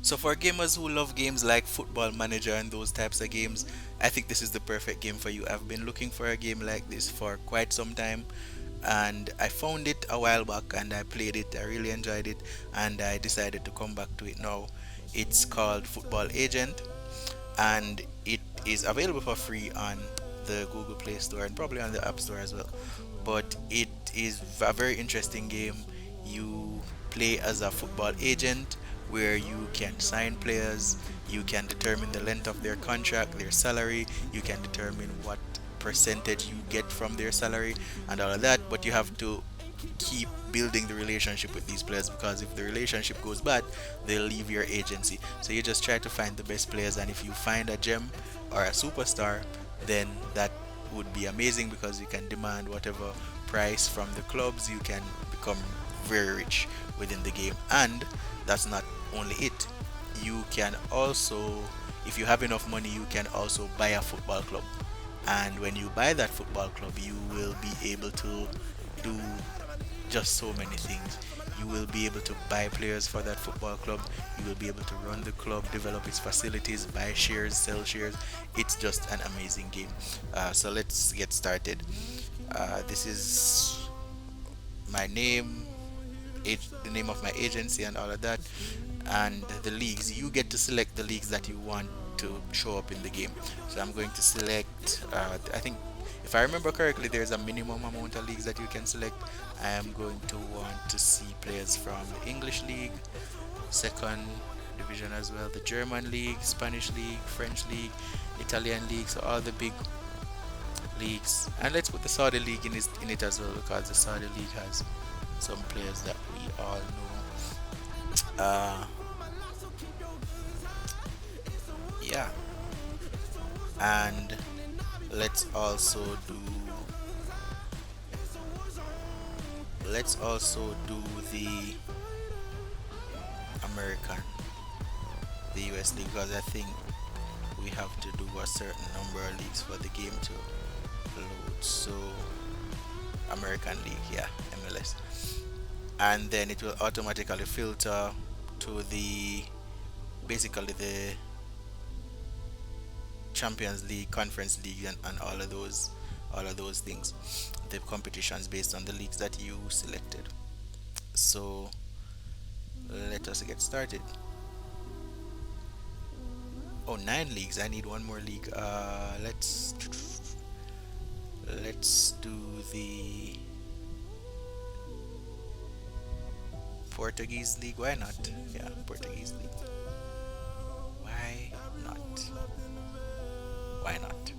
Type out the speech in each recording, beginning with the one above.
So for gamers who love games like Football Manager and those types of games, I think this is the perfect game for you. I've been looking for a game like this for quite some time, and I found it a while back and I played it. I really enjoyed it, and I decided to come back to it now. It's called Football Agent, and it is available for free on the Google Play Store and probably on the App Store as well. But it is a very interesting game. You play as a football agent where you can sign players, you can determine the length of their contract, their salary, you can determine what percentage you get from their salary and all of that, but you have to keep building the relationship with these players, because if the relationship goes bad, they'll leave your agency. So you just try to find the best players, and if you find a gem or a superstar, then that would be amazing because you can demand whatever price from the clubs. You can become very rich within the game. And that's not only it. You can also, if you have enough money, you can also buy a football club. And when you buy that football club, you will be able to do just so many things. You will be able to buy players for that football club. You will be able to run the club, develop its facilities, buy shares, sell shares. It's just an amazing game. So let's get started. This is my name, the name of my agency, and all of that, and the leagues. You get to select the leagues that you want to show up in the game. So I'm going to select. I think, if I remember correctly, there's a minimum amount of leagues that you can select. I am going to want to see players from the English league, second division as well, the German league, Spanish league, French league, Italian league, so all the big leagues. And let's put the Saudi league in it as well, because the Saudi league has some players that we all know. Yeah, and let's also do the American, the US league, because I think we have to do a certain number of leagues for the game to load. So American League, yeah, MLS, and then it will automatically filter to the, basically the Champions League, Conference League, and all of those things, the competitions based on the leagues that you selected. So let us get started. Oh, 9 leagues. I need one more league. Let's do the Portuguese league. Why not? Yeah, Portuguese league. Why not? Why not?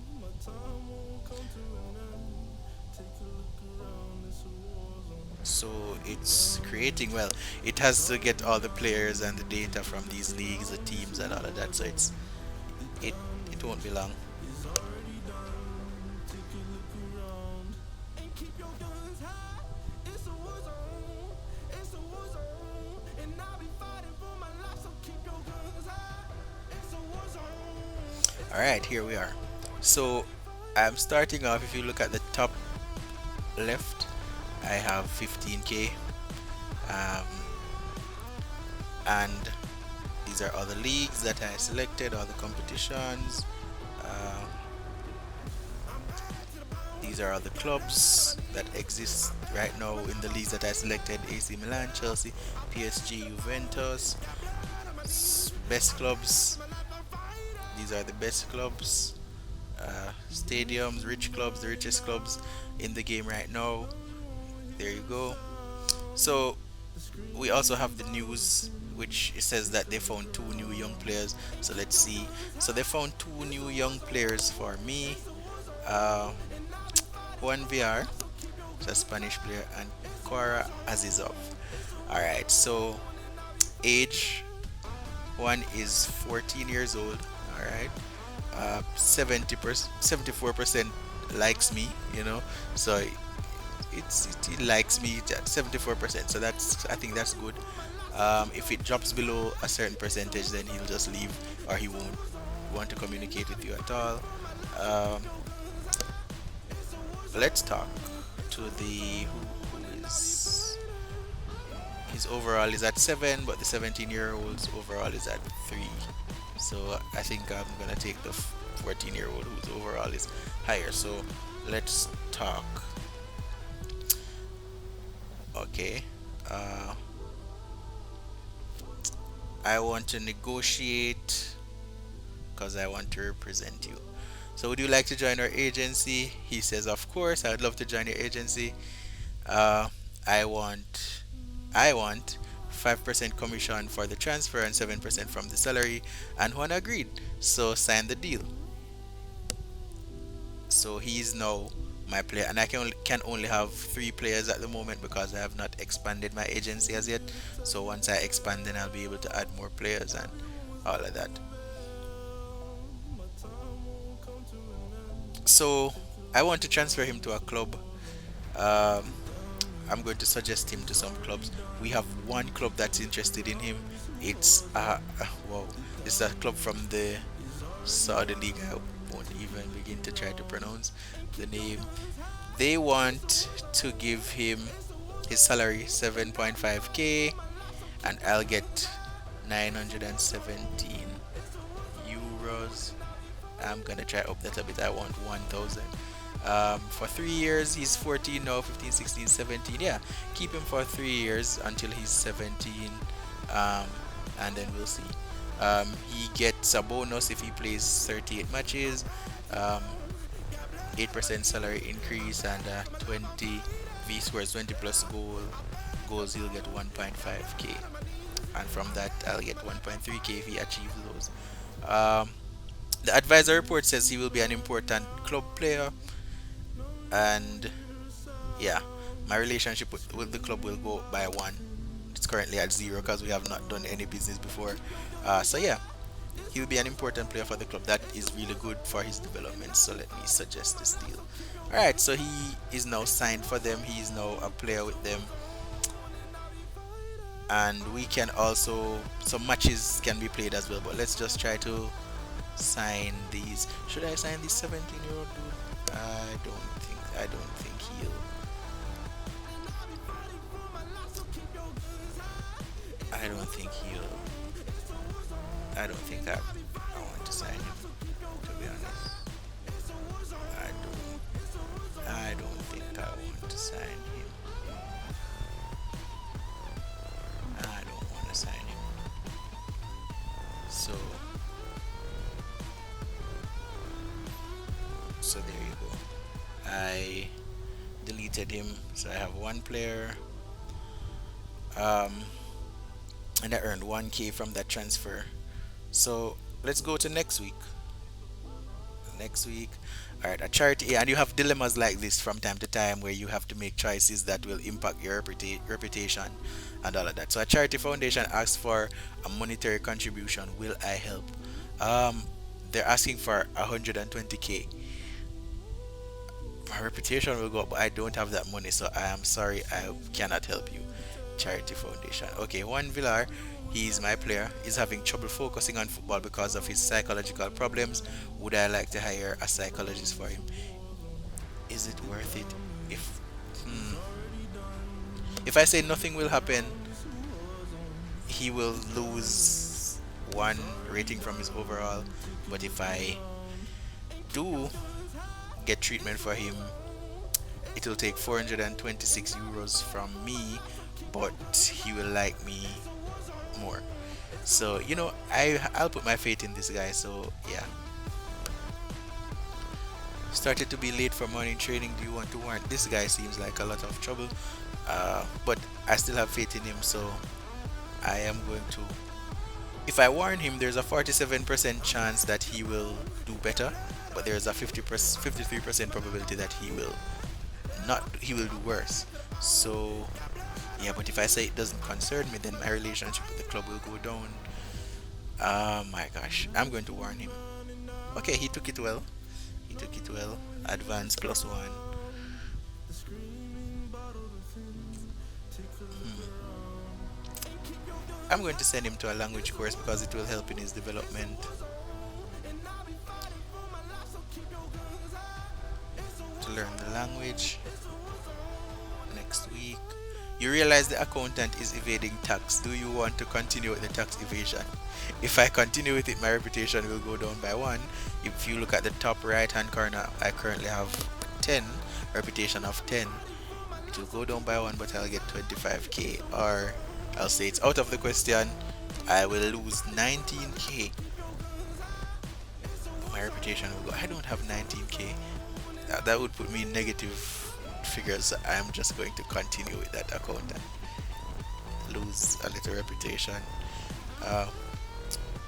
So it's creating, well, it has to get all the players and the data from these leagues, the teams, and all of that. So it it won't be long. All right, here we are. So I'm starting off. If you look at the top left, I have 15K, um, and these are all the leagues that I selected, all the competitions. Um, these are all the clubs that exist right now in the leagues that I selected: AC Milan, Chelsea, PSG, Juventus. Best clubs. These are the best clubs. Stadiums, rich clubs, the richest clubs in the game right now. There you go. So we also have the news, which it says that they found 2 new young players. So let's see. So they found 2 new young players for me. Uh, Juan VR, who's a Spanish player, and Cora Azizov. All right. So age, one is 14 years old. All right. 70%, 74% likes me. So it likes me at 74%. So that's, I think that's good. If it drops below a certain percentage, then he'll just leave, or he won't want to communicate with you at all. Um, let's talk to the who is His overall is at 7, but the 17-year-old's overall is at 3. So I think I'm gonna take the 14-year-old whose overall is higher. So let's talk. Okay. Uh, I want to negotiate because I want to represent you. So would you like to join our agency? He says, of course, I'd love to join your agency. Uh, I want, I want 5% commission for the transfer and 7% from the salary. And Juan agreed. So sign the deal. So he's now my player, and I can only have 3 players at the moment because I have not expanded my agency as yet. So once I expand, then I'll be able to add more players and all of that. So I want to transfer him to a club. Um, I'm going to suggest him to some clubs. We have one club that's interested in him. It's wow, it's a club from the Saudi League. I won't even begin to try to pronounce the name. They want to give him his salary 7.5k, and I'll get 917 euros. I'm gonna try up that a bit. I want 1,000. For 3 years, he's 14 now, 15, 16, 17. Yeah, keep him for 3 years until he's 17, um, and then we'll see. He gets a bonus if he plays 38 matches, um, 8% salary increase, and 20 if he scores 20 plus goals, he'll get 1.5k, and from that, I'll get 1.3k if he achieves those. Um, the advisor report says he will be an important club player, and yeah, my relationship with the club will go by 1. It's currently at 0 because we have not done any business before. So yeah, he will be an important player for the club. That is really good for his development. So let me suggest this deal. All right, so he is now signed for them. He is now a player with them, and we can also some matches can be played as well. But let's just try to sign these. Should I sign this 17-year-old dude? I don't think he'll. I don't think he'll. I don't think I want to sign him. To be honest, I don't. I don't think I want to sign him. I don't want to sign him. So there you go. I deleted him. So I have one player. Um, and I earned 1k from that transfer. So let's go to next week. Next week, all right, a charity, and you have dilemmas like this from time to time where you have to make choices that will impact your reputation and all of that. So a charity foundation asks for a monetary contribution. Will I help? Um, they're asking for 120k. My reputation will go up, but I don't have that money, so I am sorry, I cannot help you. Charity foundation. Okay, Juan Villar, he's my player. He's having trouble focusing on football because of his psychological problems. Would I like to hire a psychologist for him? Is it worth it? If hmm, if I say nothing will happen, he will lose 1 rating from his overall. But if I do get treatment for him, it will take 426 euros from me, but he will like me more. So I'll put my faith in this guy. So yeah, started to be late for morning training. Do you want to warn? This guy seems like a lot of trouble, but I still have faith in him. So I am going to. If I warn him, there's a 47% chance that he will do better, but there's a 53% probability that he will do worse. So yeah, but if I say it doesn't concern me, then my relationship with the club will go down. Oh my gosh, I'm going to warn him. Okay, he took it well. He took it well. Advance +1. I'm going to send him to a language course because it will help in his development. To learn the language next week. You realize the accountant is evading tax. Do you want to continue with the tax evasion? If I continue with it, my reputation will go down by one. If you look at the top right hand corner, I currently have 10, reputation of 10. It will go down by one, but I'll get 25k. Or I'll say it's out of the question. I will lose 19k. My reputation will go. I don't have 19k. That would put me in negative figures. I'm just going to continue with that account and lose a little reputation. Uh,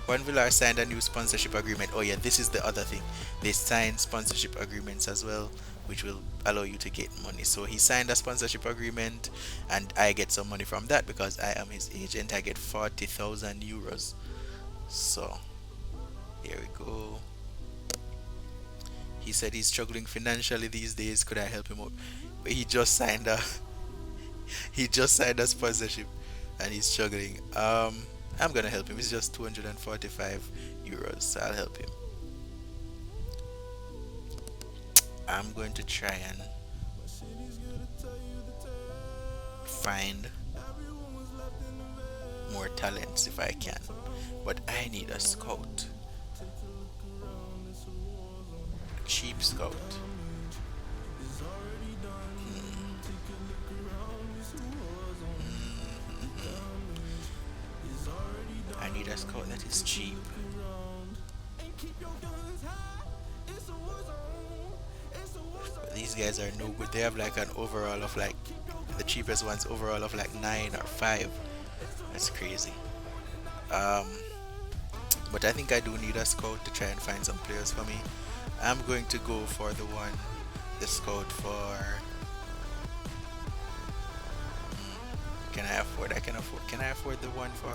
One Villar signed a new sponsorship agreement. Oh yeah, this is the other thing. They signed sponsorship agreements as well, which will allow you to get money. So he signed a sponsorship agreement, and I get some money from that because I am his agent. I get 40,000 euros. So here we go. He said he's struggling financially these days. Could I help him out? But he just signed a he just signed a sponsorship, and he's struggling. I'm gonna help him. It's just 245 euros, so I'll help him. I'm going to try and find more talents if I can, but I need a scout, cheap scout. I need a scout that is cheap. But these guys are no good. They have like an overall of like the cheapest one's overall of like 9 or 5. That's crazy. Um, but I think I do need a scout to try and find some players for me. I'm going to go for the scout for. Can I afford? I can afford. Can I afford the one for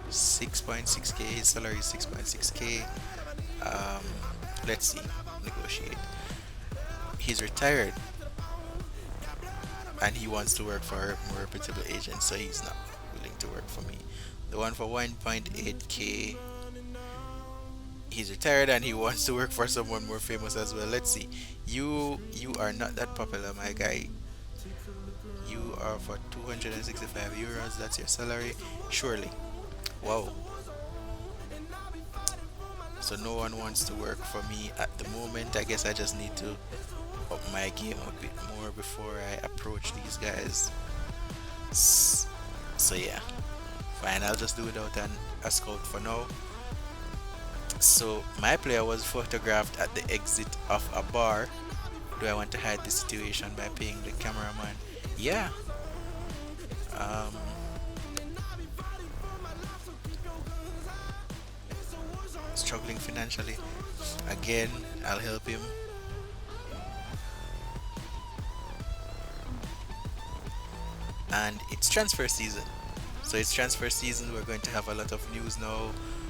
6.6k? His salary is 6.6k. Um, let's see. Negotiate. He's retired and he wants to work for a more reputable agent, so he's not willing to work for me. The one for 1.8k. He's retired and he wants to work for someone more famous as well. Let's see. You are not that popular, my guy. You are for 265 euros. That's your salary, surely. Wow. So no one wants to work for me at the moment. I guess I just need to up my game a bit more before I approach these guys. So yeah, fine. I'll just do without a scout for now. So my player was photographed at the exit of a bar. Do I want to hide the situation by paying the cameraman? Yeah. Um, Struggling financially. Again, I'll help him. And it's transfer season. So it's transfer season. We're going to have a lot of news now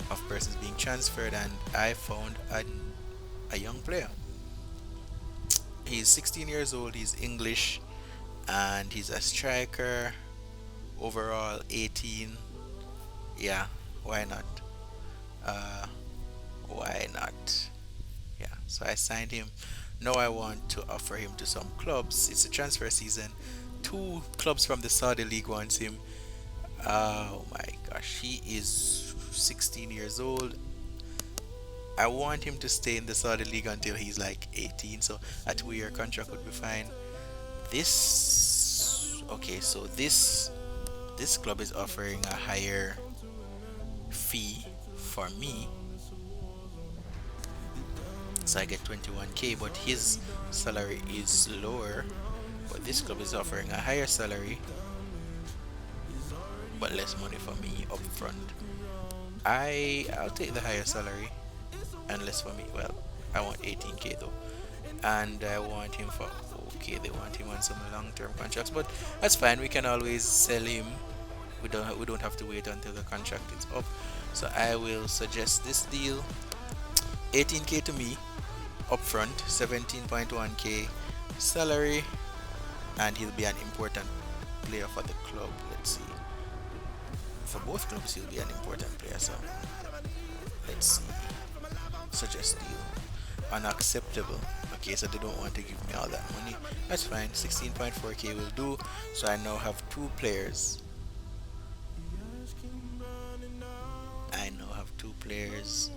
of persons being transferred, and I found a young player. He's 16 years old, he's English, and he's a striker. Overall 18. Yeah, why not? Uh, why not? Yeah, so I signed him. Now I want to offer him to some clubs. It's a transfer season. Two clubs from the Saudi League wants him. Oh my gosh, he is 16 years old. I want him to stay in the Saudi League until he's like 18, so a 2-year contract would be fine. This okay, so this club is offering a higher fee for me, so I get 21k, but his salary is lower. But this club is offering a higher salary but less money for me up front. I'll take the higher salary and less for me. Well, I want 18k though, and I want him for okay. They want him on some long-term contracts, but that's fine. We can always sell him. We don't have to wait until the contract is up. So I will suggest this deal: 18k to me upfront, 17.1k salary, and he'll be an important player for the club. Let's see. For both clubs, he'll be an important player. So let's see. Suggest deal. Unacceptable. 16.4k, so they don't want to give me all that money. That's fine. 16.4k will do. So I now have two players. I now have two players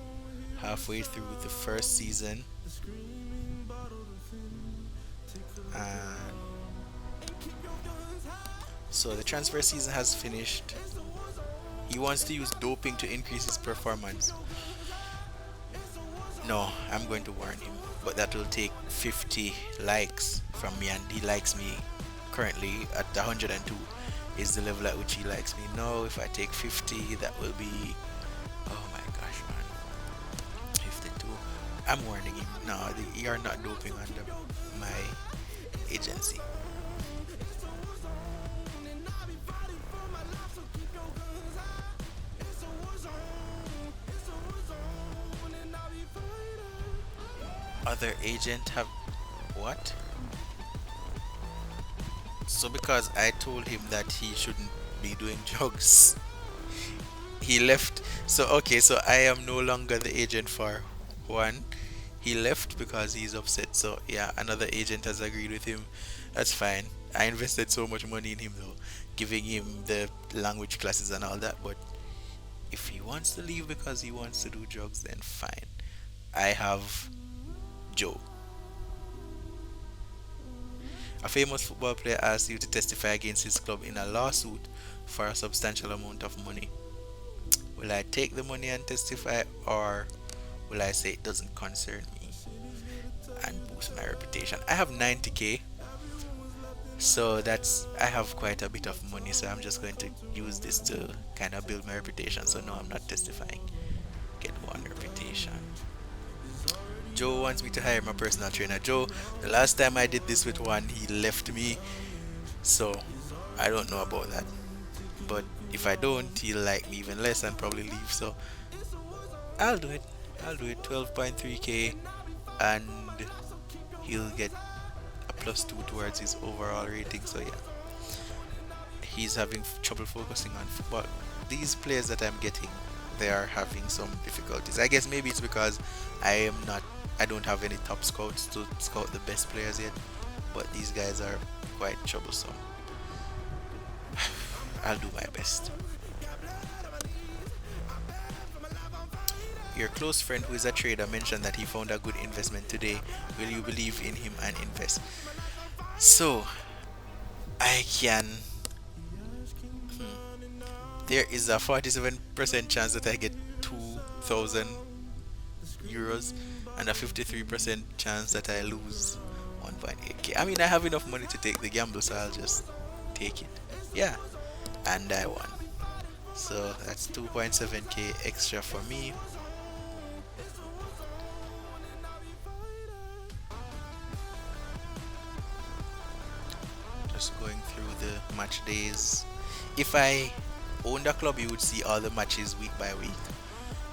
halfway through the first season. And so the transfer season has finished. He wants to use doping to increase his performance. No, I'm going to warn him. But that will take 50 likes from me, and he likes me currently at 102 is the level at which he likes me. No, if I take 50, that will be, oh my gosh, man, 52. I'm warning him. No, you are not doping under my agency. Other agent have what? So because I told him that he shouldn't be doing drugs, he left. So okay, so I am no longer the agent for Juan. He left because he's upset. So yeah, another agent has agreed with him. That's fine. I invested so much money in him though, giving him the language classes and all that. But if he wants to leave because he wants to do drugs, then fine. I have Joe. A famous football player asks you to testify against his club in a lawsuit for a substantial amount of money. Will I take the money and testify, or will I say it doesn't concern me and boost my reputation? I have 90k, so I have quite a bit of money, so I'm just going to use this to kind of build my reputation. So no, I'm not testifying. Get one reputation. Joe wants me to hire my personal trainer. Joe, the last time I did this with one, he left me, so I don't know about that. But if I don't, he'll like me even less and probably leave. So I'll do it. I'll do it. 12.3k, and he'll get a +2 towards his overall rating. So yeah, he's having trouble focusing on football. These players that I'm getting, they are having some difficulties. I guess maybe it's because I don't have any top scouts to scout the best players yet. But these guys are quite troublesome. I'll do my best. Your close friend who is a trader mentioned that he found a good investment today. Will you believe in him and invest? So, I can. There is a 47% chance that I get 2,000 euros and a 53% chance that I lose 1.8k. I mean, I have enough money to take the gamble, so I'll just take it. Yeah, and I won. So that's 2.7k extra for me. Just going through the match days. If I owned a club, you would see all the matches week by week.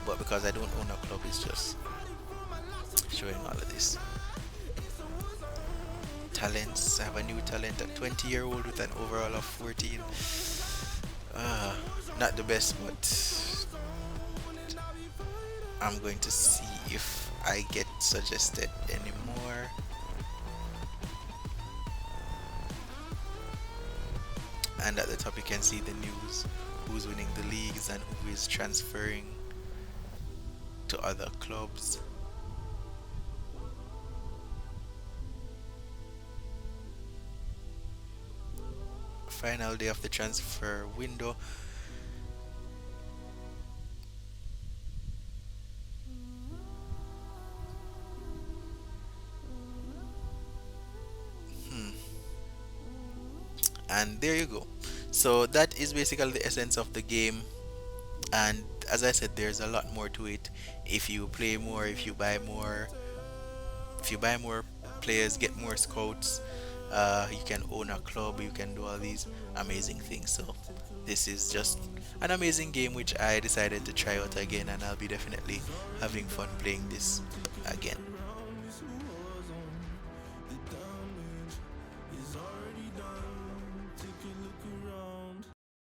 But because I don't own a club, it's just showing all of this. Talents. I have a new talent, a 20-year-old with an overall of 14. Not the best, but I'm going to see if I get suggested anymore. And at the top you can see the news, who's winning the leagues and who is transferring to other clubs. Final day of the transfer window. And there you go. So that is basically the essence of the game, and as I said, there's a lot more to it. If you play more, if you buy more, players, get more scouts, you can own a club, you can do all these amazing things. So this is just an amazing game which I decided to try out again, and I'll be definitely having fun playing this again.